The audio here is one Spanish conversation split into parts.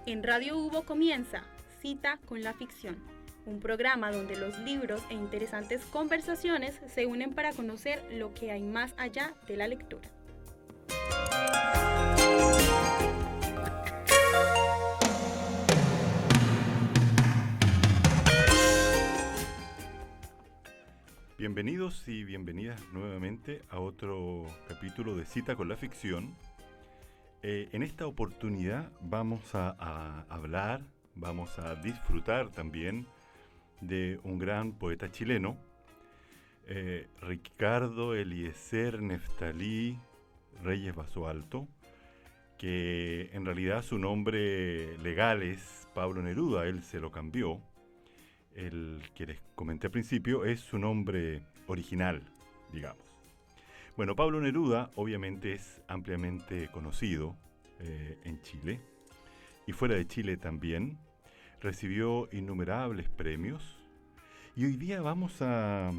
En Radio Hugo comienza Cita con la Ficción, un programa donde los libros e interesantes conversaciones se unen para conocer lo que hay más allá de la lectura. Bienvenidos y bienvenidas nuevamente a otro capítulo de Cita con la Ficción. En esta oportunidad vamos a hablar, vamos a disfrutar también de un gran poeta chileno, Ricardo Eliezer Neftalí Reyes Basualto, que en realidad su nombre legal es Pablo Neruda, él se lo cambió. El que les comenté al principio es su nombre original, digamos. Bueno, Pablo Neruda obviamente es ampliamente conocido en Chile y fuera de Chile también. Recibió innumerables premios y hoy día vamos a,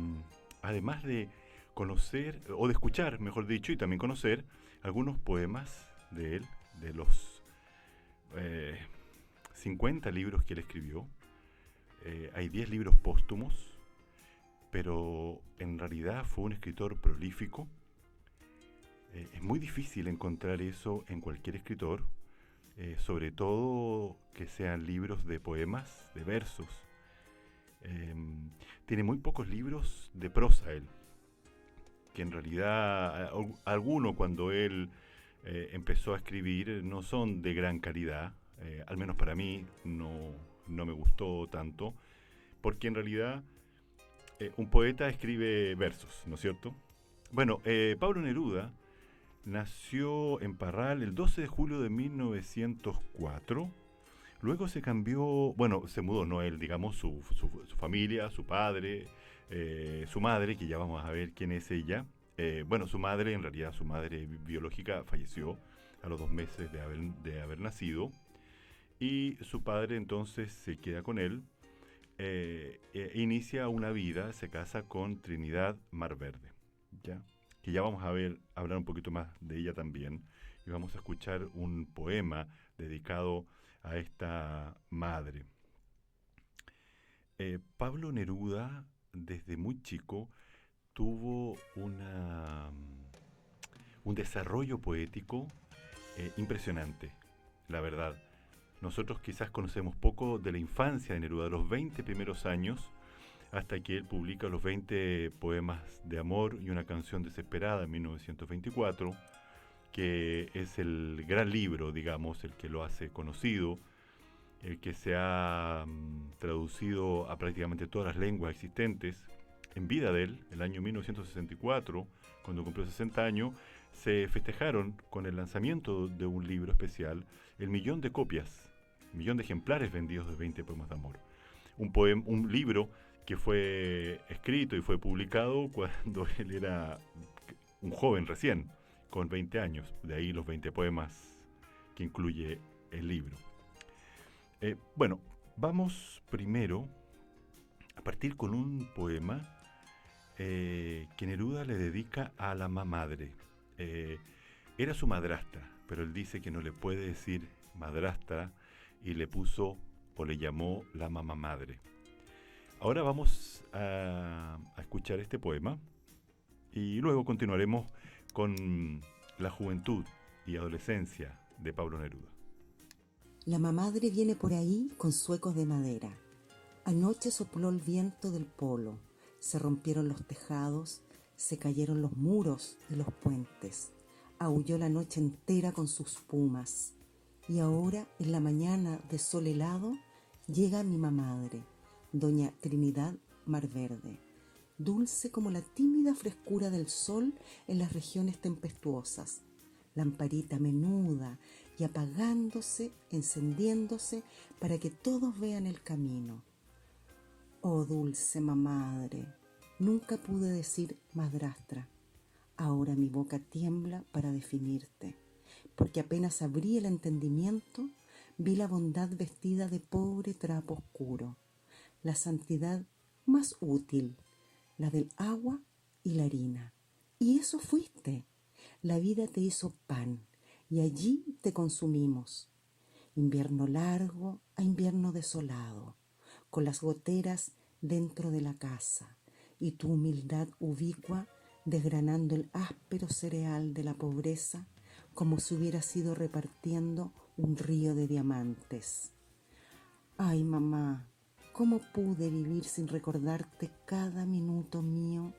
además de conocer, o de escuchar, mejor dicho, y también conocer algunos poemas de él, de los 50 libros que él escribió. Hay 10 libros póstumos, pero en realidad fue un escritor prolífico. Es muy difícil encontrar eso en cualquier escritor, sobre todo que sean libros de poemas, de versos. Tiene muy pocos libros de prosa él, que en realidad algunos cuando él empezó a escribir no son de gran calidad, al menos para mí no me gustó tanto, porque en realidad un poeta escribe versos, ¿no es cierto? Bueno, Pablo Neruda nació en Parral el 12 de julio de 1904. Luego se cambió, bueno, se mudó, no él, digamos, su familia, su padre, su madre, que ya vamos a ver quién es ella. Bueno, su madre, en realidad su madre biológica falleció a los 2 meses de haber nacido. Y su padre entonces se queda con él, inicia una vida, se casa con Trinidad Marverde, ¿ya? Que ya vamos a hablar un poquito más de ella también, y vamos a escuchar un poema dedicado a esta madre. Pablo Neruda, desde muy chico, tuvo un desarrollo poético impresionante, la verdad. Nosotros quizás conocemos poco de la infancia de Neruda, de los 20 primeros años, hasta que él publica los 20 poemas de amor y una canción desesperada en 1924, que es el gran libro, digamos, el que lo hace conocido, el que se ha traducido a prácticamente todas las lenguas existentes. En vida de él, el año 1964, cuando cumplió 60 años, se festejaron con el lanzamiento de un libro especial, el 1.000.000 de copias, 1.000.000 de ejemplares vendidos de 20 poemas de amor. Un libro que fue escrito y fue publicado cuando él era un joven recién, con 20 años. De ahí los 20 poemas que incluye el libro. Bueno, vamos primero a partir con un poema que Neruda le dedica a la madre. Era su madrastra, pero él dice que no le puede decir madrastra y le puso o le llamó la mamá madre. Ahora vamos a escuchar este poema y luego continuaremos con la juventud y adolescencia de Pablo Neruda. La mamadre viene por ahí con zuecos de madera. Anoche sopló el viento del polo, se rompieron los tejados, se cayeron los muros y los puentes, aulló la noche entera con sus pumas. Y ahora, en la mañana de sol helado, llega mi mamadre, doña Trinidad Marverde, dulce como la tímida frescura del sol en las regiones tempestuosas, lamparita menuda y apagándose, encendiéndose para que todos vean el camino. Oh dulce mamadre, nunca pude decir madrastra, ahora mi boca tiembla para definirte, porque apenas abrí el entendimiento, vi la bondad vestida de pobre trapo oscuro, la santidad más útil, la del agua y la harina. Y eso fuiste. La vida te hizo pan y allí te consumimos. invierno largo a invierno desolado, con las goteras dentro de la casa y tu humildad ubicua desgranando el áspero cereal de la pobreza como si hubieras ido repartiendo un río de diamantes. Ay, mamá, ¿cómo pude vivir sin recordarte cada minuto mío?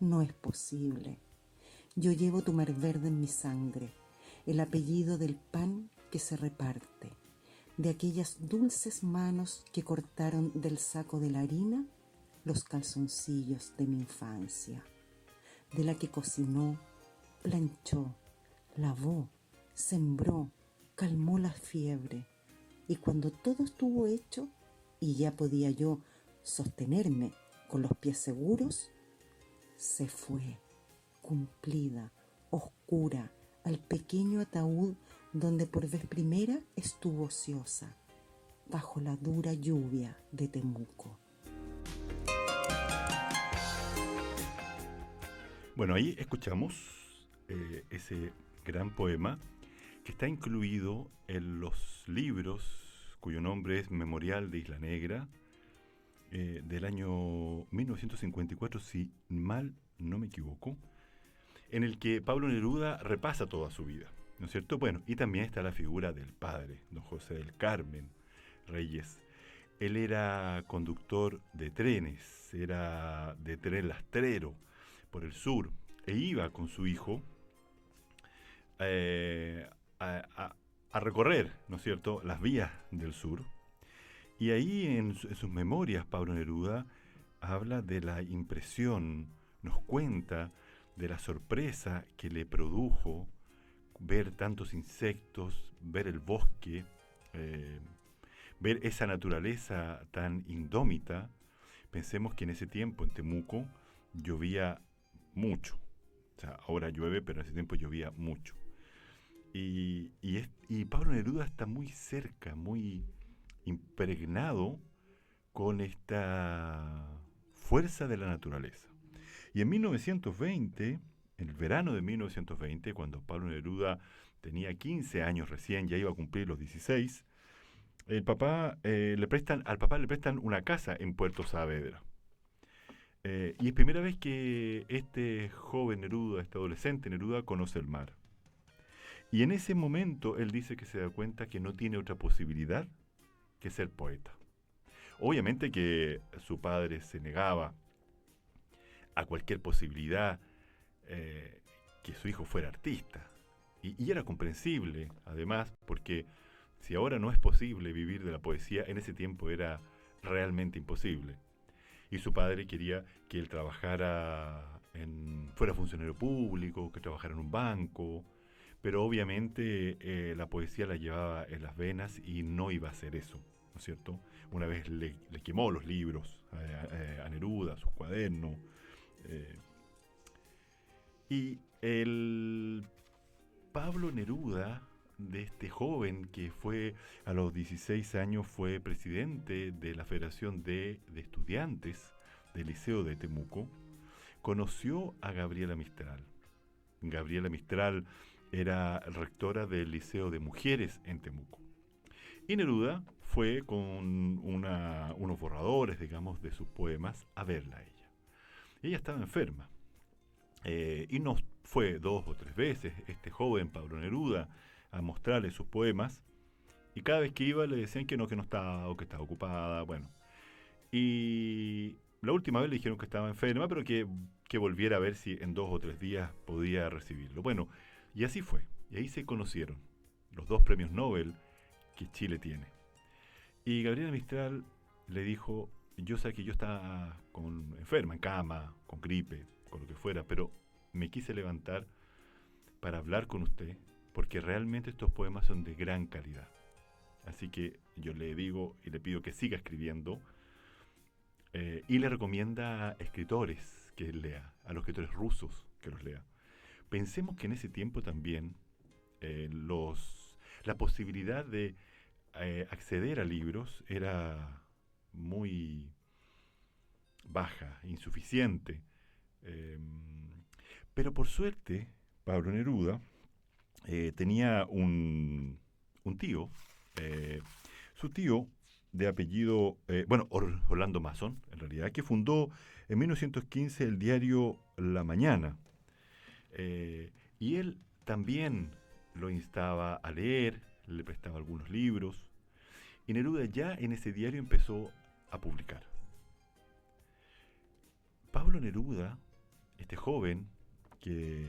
No es posible. Yo llevo tu mar verde en mi sangre, el apellido del pan que se reparte, de aquellas dulces manos que cortaron del saco de la harina los calzoncillos de mi infancia, de la que cocinó, planchó, lavó, sembró, calmó la fiebre, y cuando todo estuvo hecho y ya podía yo sostenerme con los pies seguros, se fue, cumplida, oscura, al pequeño ataúd donde por vez primera estuvo ociosa, bajo la dura lluvia de Temuco. Bueno, ahí escuchamos ese gran poema que está incluido en los libros cuyo nombre es Memorial de Isla Negra, del año 1954, si mal no me equivoco, en el que Pablo Neruda repasa toda su vida, ¿no es cierto? Bueno, y también está la figura del padre, don José del Carmen Reyes. Él era conductor de trenes, era de tren lastrero por el sur, e iba con su hijo a recorrer, ¿no es cierto?, las vías del sur. Y ahí en sus memorias, Pablo Neruda habla de la impresión, nos cuenta de la sorpresa que le produjo ver tantos insectos, ver el bosque, ver esa naturaleza tan indómita. Pensemos que en ese tiempo en Temuco llovía mucho. O sea, ahora llueve, pero en ese tiempo llovía mucho. Y Pablo Neruda está muy cerca, muy impregnado con esta fuerza de la naturaleza. Y en 1920, en el verano de 1920, cuando Pablo Neruda tenía 15 años recién, ya iba a cumplir los 16, al papá le prestan una casa en Puerto Saavedra. Y es primera vez que este joven Neruda, este adolescente Neruda, conoce el mar. Y en ese momento él dice que se da cuenta que no tiene otra posibilidad que ser poeta. Obviamente que su padre se negaba a cualquier posibilidad que su hijo fuera artista. Y era comprensible, además, porque si ahora no es posible vivir de la poesía, en ese tiempo era realmente imposible. Y su padre quería que él fuera funcionario público, que trabajara en un banco, pero obviamente la poesía la llevaba en las venas y no iba a hacer eso, ¿no es cierto? Una vez le quemó los libros a Neruda, sus cuadernos. Y el Pablo Neruda, de este joven que fue a los 16 años, fue presidente de la Federación de Estudiantes del Liceo de Temuco, conoció a Gabriela Mistral. Gabriela Mistral era rectora del Liceo de Mujeres en Temuco. Y Neruda fue con unos borradores, digamos, de sus poemas a verla a ella. Ella estaba enferma. Y nos fue 2 o 3 veces este joven Pablo Neruda a mostrarle sus poemas. Y cada vez que iba le decían que no estaba, o que estaba ocupada, bueno. Y la última vez le dijeron que estaba enferma, pero que volviera a ver si en 2 o 3 días podía recibirlo. Bueno, y así fue. Y ahí se conocieron los 2 premios Nobel que Chile tiene. Y Gabriela Mistral le dijo, yo sé que yo estaba enferma, en cama, con gripe, con lo que fuera, pero me quise levantar para hablar con usted, porque realmente estos poemas son de gran calidad. Así que yo le digo y le pido que siga escribiendo, y le recomienda a escritores que lea, a los escritores rusos que los lea. Pensemos que en ese tiempo también la posibilidad de acceder a libros era muy baja, insuficiente. Pero por suerte, Pablo Neruda tenía un tío Su tío, de apellido, Orlando Mason, en realidad, que fundó en 1915 el diario La Mañana. Y él también lo instaba a leer, le prestaba algunos libros, y Neruda ya en ese diario empezó a publicar. Pablo Neruda, este joven que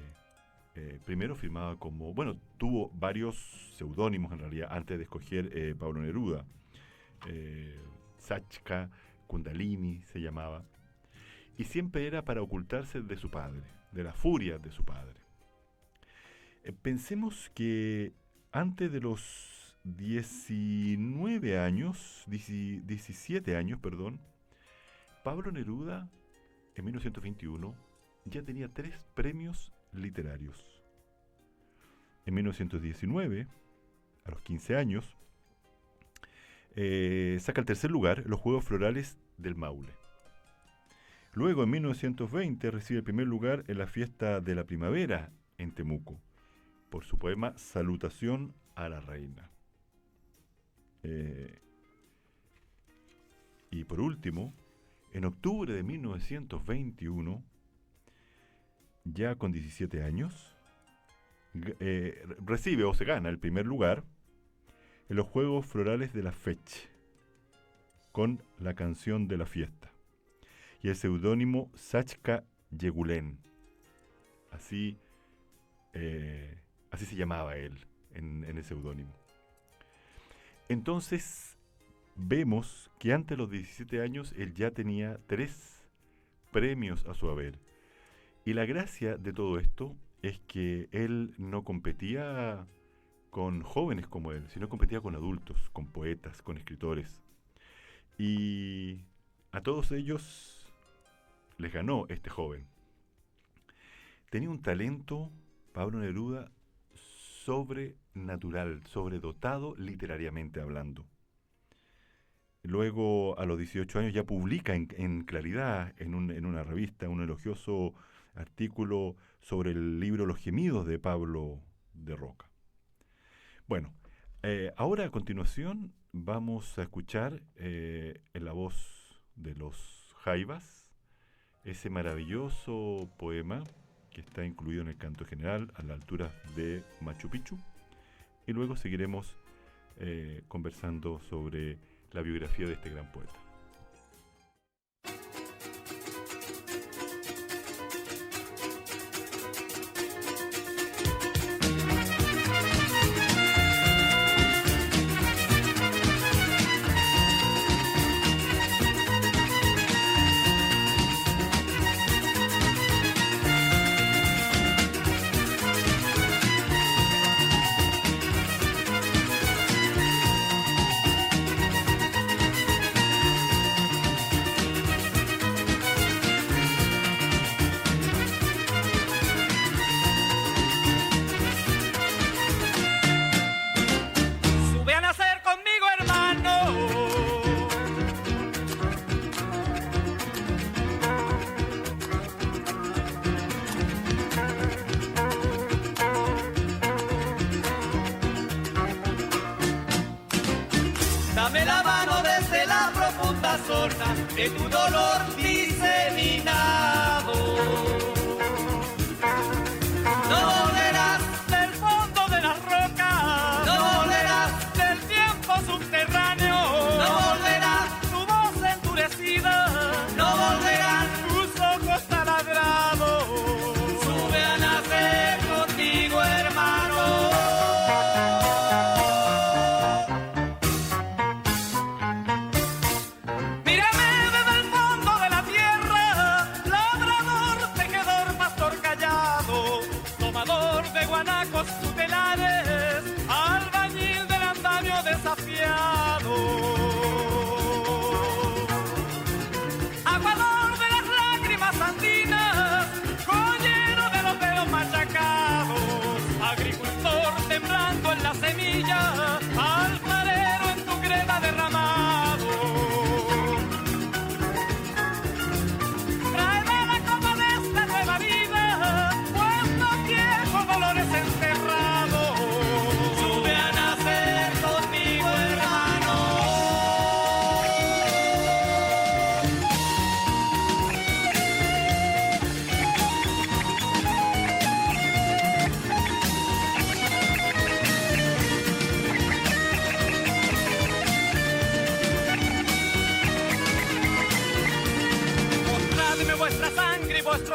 primero firmaba como, tuvo varios seudónimos en realidad antes de escoger Pablo Neruda. Sachka, Kundalini se llamaba, y siempre era para ocultarse de su padre, de la furia de su padre. Pensemos que antes de los 17 años, Pablo Neruda en 1921 ya tenía 3 premios literarios. En 1919, a los 15 años, saca el tercer lugar en los Juegos Florales del Maule. Luego, en 1920, recibe el primer lugar en la Fiesta de la Primavera en Temuco, por su poema Salutación a la Reina. Y por último, en octubre de 1921, ya con 17 años, recibe o se gana el primer lugar en los Juegos Florales de la Feche, con la canción de la fiesta, y el seudónimo Sachka Yegulen. Así se llamaba él en el seudónimo. Entonces vemos que antes de los 17 años él ya tenía 3 premios a su haber. Y la gracia de todo esto es que él no competía con jóvenes como él, sino competía con adultos, con poetas, con escritores. Y a todos ellos les ganó este joven. Tenía un talento, Pablo Neruda, sobrenatural, sobredotado literariamente hablando. Luego, a los 18 años, ya publica en Claridad, en una revista, un elogioso artículo sobre el libro Los Gemidos de Pablo de Roca. Bueno, ahora a continuación vamos a escuchar en la voz de los Jaivas ese maravilloso poema que está incluido en el canto general a la altura de Machu Picchu, y luego seguiremos conversando sobre la biografía de este gran poeta. Dame la mano desde la profunda zona de tu dolor diseminado. No volverás del fondo de las rocas, no volverás del tiempo subterráneo, no volverás tu voz endurecida, no volverán tus ojos taladrados. Sube a nacer contigo, hermano. Mírame desde el fondo de la tierra, labrador tejedor.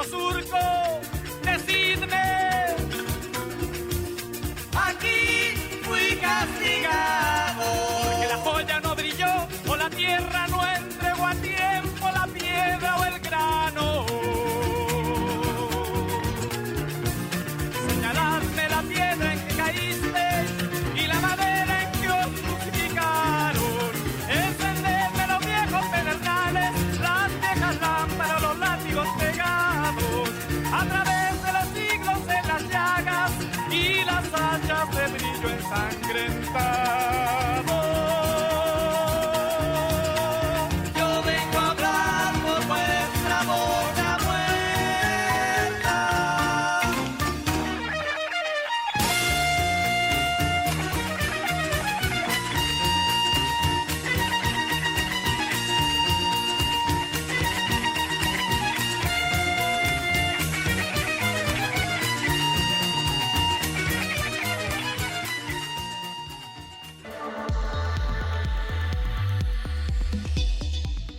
otro surco, decidme. Aquí fui castigado porque la joya no brilló o la tierra no entregó a tiempo la piedra o el grano. Señaladme la piedra en que caíste y la madera en que os crucificaron. Encenderme los viejos pedernales, las viejas lámparas, los látigos pegados a través de los siglos en las llagas y las hachas de brillo ensangrentado. Yo vengo a hablar por vuestra boca muerta.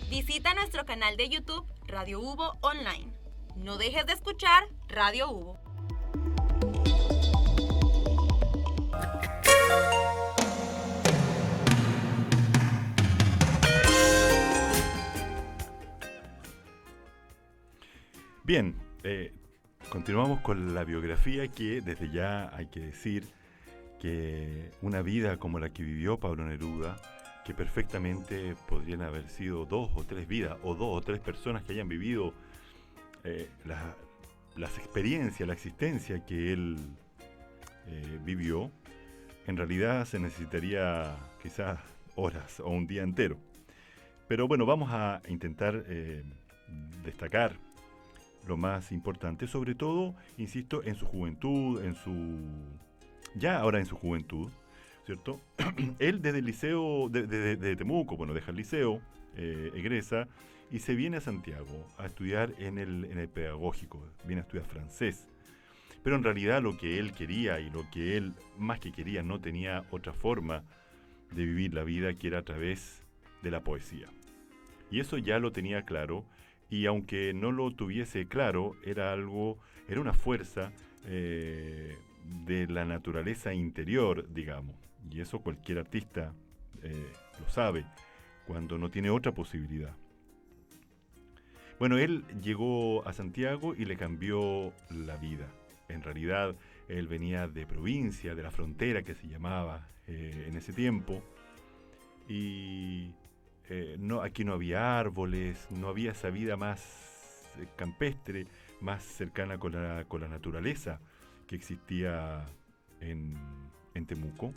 Visita nuestro canal de YouTube Radio Hubo Online. No dejes de escuchar Radio Hubo. Bien, continuamos con la biografía, que desde ya hay que decir que una vida como la que vivió Pablo Neruda, que perfectamente podrían haber sido 2 o 3 vidas, o 2 o 3 personas que hayan vivido las experiencias, la existencia que él vivió, en realidad se necesitaría quizás horas o un día entero. Pero bueno, vamos a intentar destacar lo más importante, sobre todo, insisto, en su juventud, ya ahora en su juventud, ¿cierto? Él desde el liceo, de Temuco, bueno, deja el liceo, egresa y se viene a Santiago a estudiar en el pedagógico, viene a estudiar francés. Pero en realidad lo que él quería y lo que él más que quería, no tenía otra forma de vivir la vida que era a través de la poesía. Y eso ya lo tenía claro, y aunque no lo tuviese claro, era una fuerza de la naturaleza interior, digamos. Y eso cualquier artista lo sabe, cuando no tiene otra posibilidad. Bueno, él llegó a Santiago y le cambió la vida. En realidad, él venía de provincia, de la frontera que se llamaba en ese tiempo. Y aquí no había árboles, no había esa vida más campestre, más cercana con la naturaleza que existía en Temuco.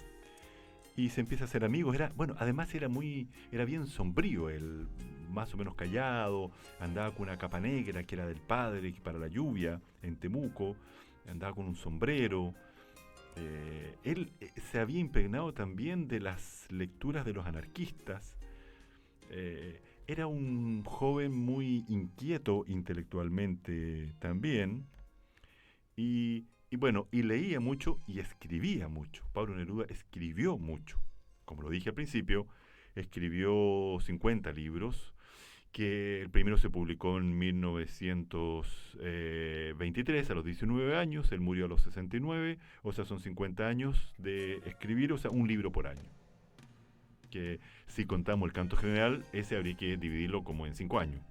Y se empieza a hacer amigos. Además era bien sombrío, él, más o menos callado, andaba con una capa negra que era del padre para la lluvia en Temuco, andaba con un sombrero. Él se había impregnado también de las lecturas de los anarquistas. Era un joven muy inquieto intelectualmente también, y leía mucho y escribía mucho. Pablo Neruda escribió mucho. Como lo dije al principio, escribió 50 libros, que el primero se publicó en 1923, a los 19 años, él murió a los 69, o sea, son 50 años de escribir, o sea, un libro por año. Que si contamos el Canto General, ese habría que dividirlo como en 5 años,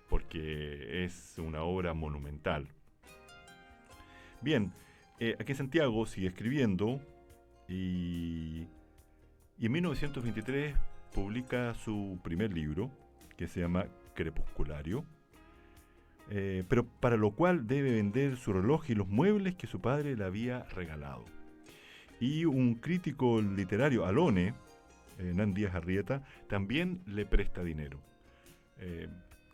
porque es una obra monumental. Bien, aquí en Santiago sigue escribiendo y en 1923 publica su primer libro, que se llama Crepusculario, pero para lo cual debe vender su reloj y los muebles que su padre le había regalado. Y un crítico literario, Alone, Hernán Díaz Arrieta, también le presta dinero.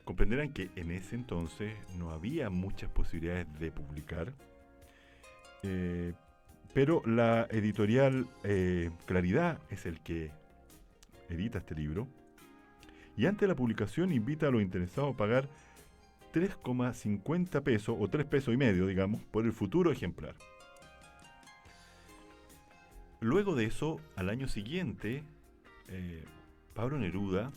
Comprenderán que en ese entonces no había muchas posibilidades de publicar, pero la editorial Claridad es el que edita este libro, y antes de la publicación invita a los interesados a pagar 3,50 pesos o 3 pesos y medio, digamos, por el futuro ejemplar. Luego de eso, al año siguiente, Pablo Neruda,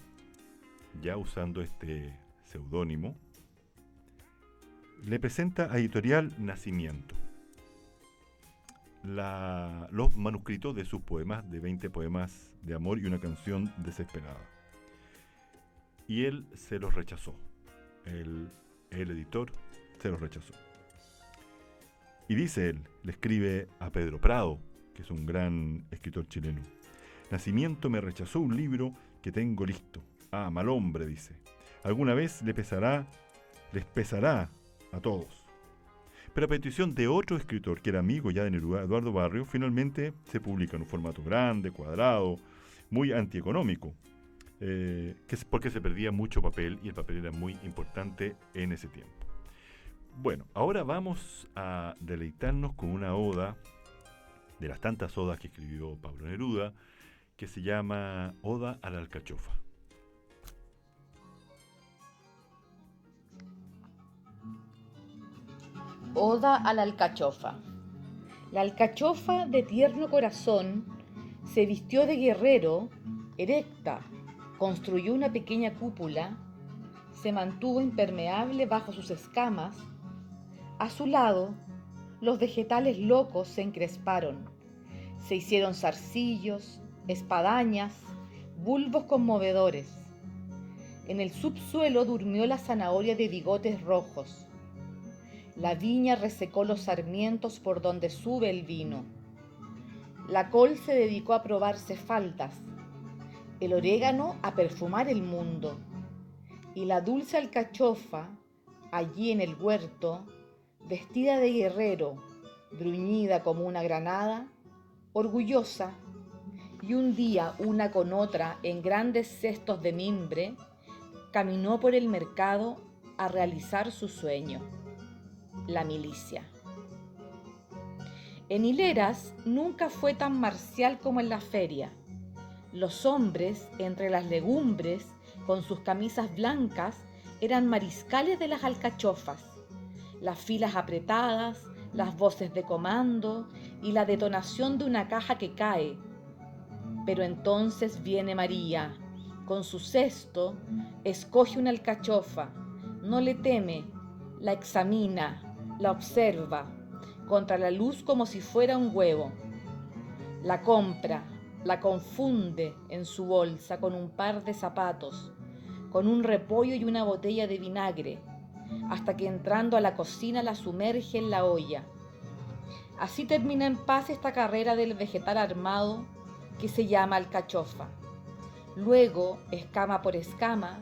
ya usando este seudónimo, le presenta a Editorial Nacimiento los manuscritos de sus poemas, de 20 poemas de amor y una canción desesperada. Y él se los rechazó. El editor se los rechazó. Y dice él, le escribe a Pedro Prado, que es un gran escritor chileno: Nacimiento me rechazó un libro que tengo listo. Ah, mal hombre, dice. Alguna vez les pesará a todos. Pero a petición de otro escritor, que era amigo ya de Neruda, Eduardo Barrio, finalmente se publica en un formato grande, cuadrado, muy antieconómico, porque se perdía mucho papel y el papel era muy importante en ese tiempo. Bueno, ahora vamos a deleitarnos con una oda, de las tantas odas que escribió Pablo Neruda, que se llama Oda a la Alcachofa. Oda a la alcachofa. La alcachofa de tierno corazón se vistió de guerrero, erecta, construyó una pequeña cúpula, se mantuvo impermeable bajo sus escamas. A su lado, los vegetales locos se encresparon, se hicieron zarcillos, espadañas, bulbos conmovedores. En el subsuelo durmió la zanahoria de bigotes rojos. La viña resecó los sarmientos por donde sube el vino. La col se dedicó a probarse faltas, el orégano a perfumar el mundo, y la dulce alcachofa, allí en el huerto, vestida de guerrero, bruñida como una granada, orgullosa, y un día una con otra en grandes cestos de mimbre, caminó por el mercado a realizar su sueño. La milicia. En hileras nunca fue tan marcial como en la feria. Los hombres, entre las legumbres, con sus camisas blancas, eran mariscales de las alcachofas. Las filas apretadas, las voces de comando y la detonación de una caja que cae. Pero entonces viene María, con su cesto, escoge una alcachofa, no le teme, la examina, la observa, contra la luz como si fuera un huevo. La compra, la confunde en su bolsa con un par de zapatos, con un repollo y una botella de vinagre, hasta que entrando a la cocina la sumerge en la olla. Así termina en paz esta carrera del vegetal armado que se llama alcachofa. Luego, escama por escama,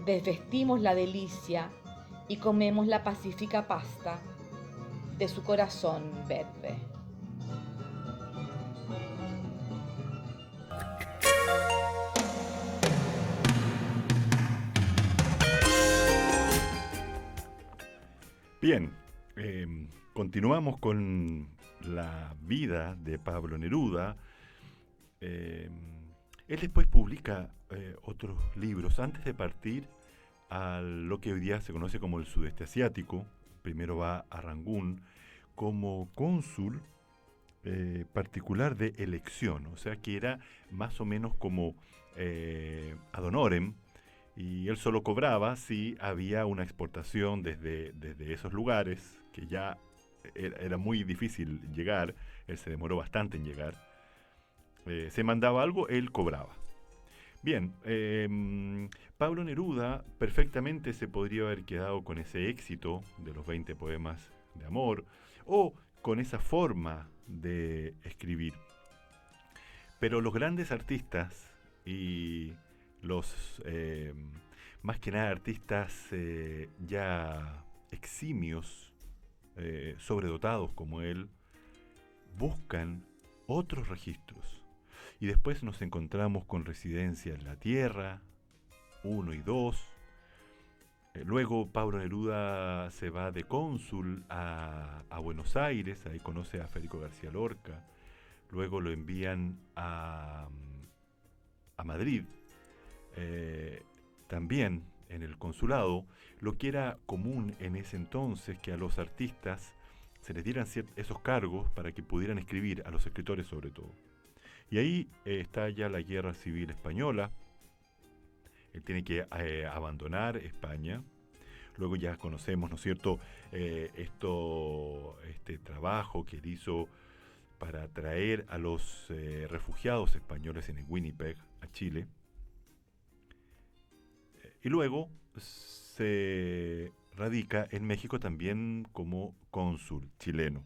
desvestimos la delicia y comemos la pacífica pasta de su corazón verde. Bien, continuamos con la vida de Pablo Neruda. Él después publica otros libros antes de partir a lo que hoy día se conoce como el sudeste asiático. Primero va a Rangún como cónsul particular de elección, o sea que era más o menos como ad honorem, y él solo cobraba si había una exportación desde esos lugares, que ya era muy difícil llegar, él se demoró bastante en llegar. Se mandaba algo, él cobraba. Bien, Pablo Neruda perfectamente se podría haber quedado con ese éxito de los 20 poemas de amor, o con esa forma de escribir. Pero los grandes artistas y los, más que nada artistas ya eximios, sobredotados como él, buscan otros registros. Y después nos encontramos con Residencia en la Tierra, 1 y 2. Luego Pablo Neruda se va de cónsul a Buenos Aires, ahí conoce a Federico García Lorca. Luego lo envían a Madrid, también en el consulado, lo que era común en ese entonces, que a los artistas se les dieran esos cargos para que pudieran escribir, a los escritores sobre todo. Y ahí está ya la Guerra Civil Española. Él tiene que abandonar España. Luego ya conocemos, ¿no es cierto?, este trabajo que él hizo para traer a los refugiados españoles en el Winnipeg, a Chile. Y luego se radica en México también como cónsul chileno.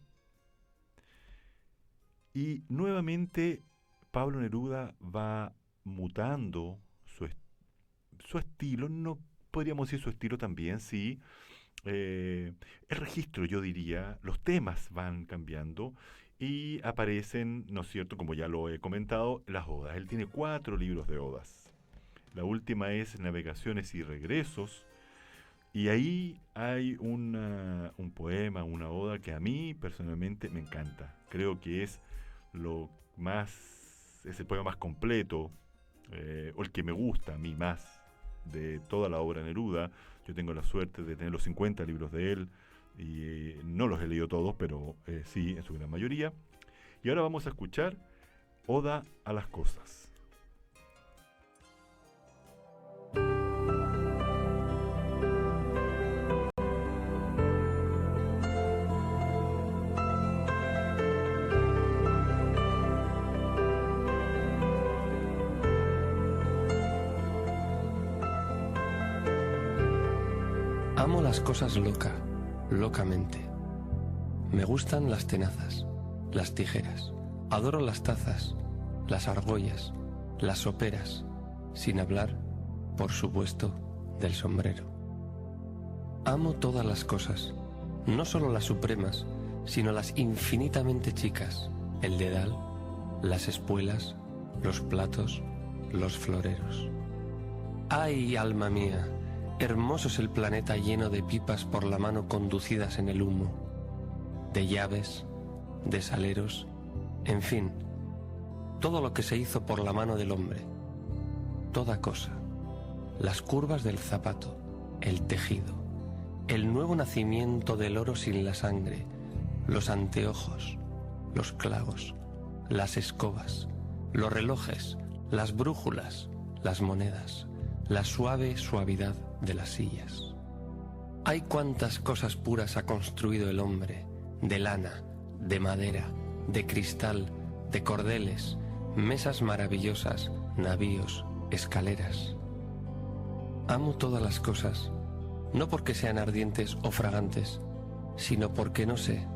Y nuevamente Pablo Neruda va mutando su estilo, no podríamos decir su estilo también, sí. El registro, yo diría, los temas van cambiando y aparecen, ¿no es cierto?, como ya lo he comentado, las odas. Él tiene 4 libros de odas. La última es Navegaciones y Regresos, y ahí hay un poema, una oda que a mí personalmente me encanta. Creo que es el poema más completo, o el que me gusta a mí más de toda la obra de Neruda. Yo tengo la suerte de tener los 50 libros de él, y no los he leído todos, pero sí, en su gran mayoría. Y ahora vamos a escuchar Oda a las Cosas. Amo las cosas locamente. Me gustan las tenazas, las tijeras. Adoro las tazas, las argollas, las soperas, sin hablar, por supuesto, del sombrero. Amo todas las cosas, no solo las supremas, sino las infinitamente chicas, el dedal, las espuelas, los platos, los floreros. ¡Ay, alma mía! Hermoso es el planeta lleno de pipas por la mano conducidas en el humo, de llaves, de saleros, en fin, todo lo que se hizo por la mano del hombre, toda cosa, las curvas del zapato, el tejido, el nuevo nacimiento del oro sin la sangre, los anteojos, los clavos, las escobas, los relojes, las brújulas, las monedas, la suave suavidad de las sillas. Hay cuantas cosas puras ha construido el hombre, de lana, de madera, de cristal, de cordeles, mesas maravillosas, navíos, escaleras. Amo todas las cosas, no porque sean ardientes o fragantes, sino porque no sé,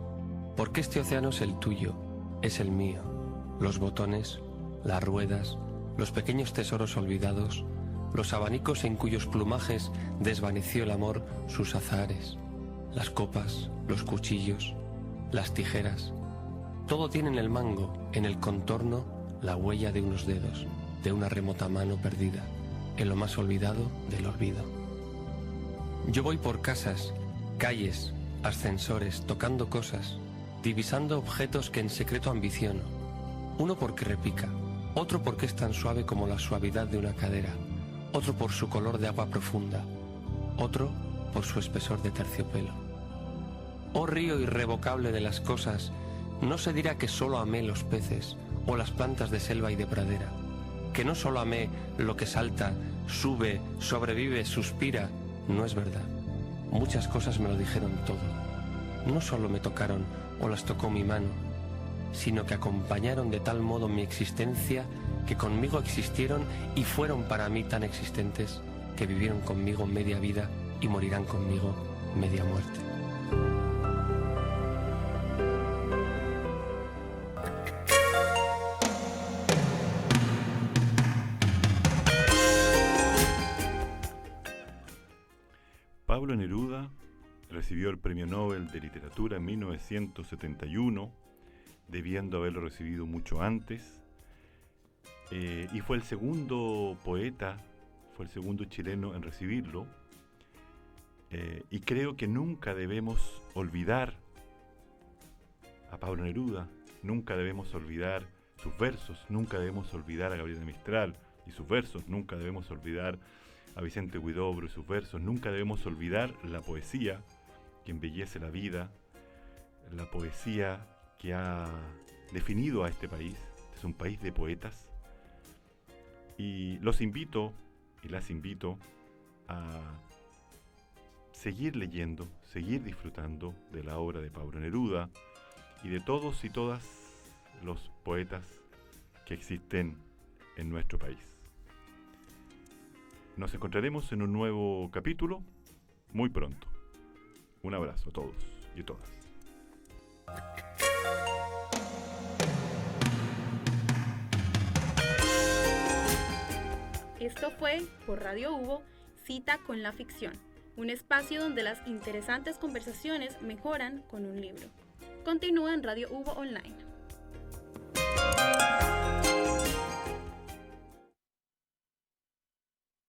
porque este océano es el tuyo, es el mío, los botones, las ruedas, los pequeños tesoros olvidados, los abanicos en cuyos plumajes desvaneció el amor sus azahares, las copas, los cuchillos, las tijeras. Todo tiene en el mango, en el contorno, la huella de unos dedos, de una remota mano perdida, en lo más olvidado del olvido. Yo voy por casas, calles, ascensores, tocando cosas, divisando objetos que en secreto ambiciono. Uno porque repica, otro porque es tan suave como la suavidad de una cadera, otro por su color de agua profunda, otro por su espesor de terciopelo. Oh río irrevocable de las cosas, no se dirá que solo amé los peces o las plantas de selva y de pradera, que no solo amé lo que salta, sube, sobrevive, suspira. No es verdad. Muchas cosas me lo dijeron todo. No solo me tocaron o las tocó mi mano, sino que acompañaron de tal modo mi existencia que conmigo existieron y fueron para mí tan existentes que vivieron conmigo media vida y morirán conmigo media muerte. Pablo Neruda recibió el Premio Nobel de Literatura en 1971, debiendo haberlo recibido mucho antes, y fue el segundo poeta, fue el segundo chileno en recibirlo, y creo que nunca debemos olvidar a Pablo Neruda, nunca debemos olvidar sus versos, nunca debemos olvidar a Gabriela Mistral y sus versos, nunca debemos olvidar a Vicente Huidobro y sus versos, nunca debemos olvidar la poesía que embellece la vida, la poesía que ha definido a este país. Este es un país de poetas, y los invito y las invito a seguir leyendo, seguir disfrutando de la obra de Pablo Neruda y de todos y todas los poetas que existen en nuestro país. Nos encontraremos en un nuevo capítulo muy pronto. Un abrazo a todos y todas. Esto fue, por Radio Hubo, Cita con la Ficción, un espacio donde las interesantes conversaciones mejoran con un libro. Continúa en Radio Hubo Online.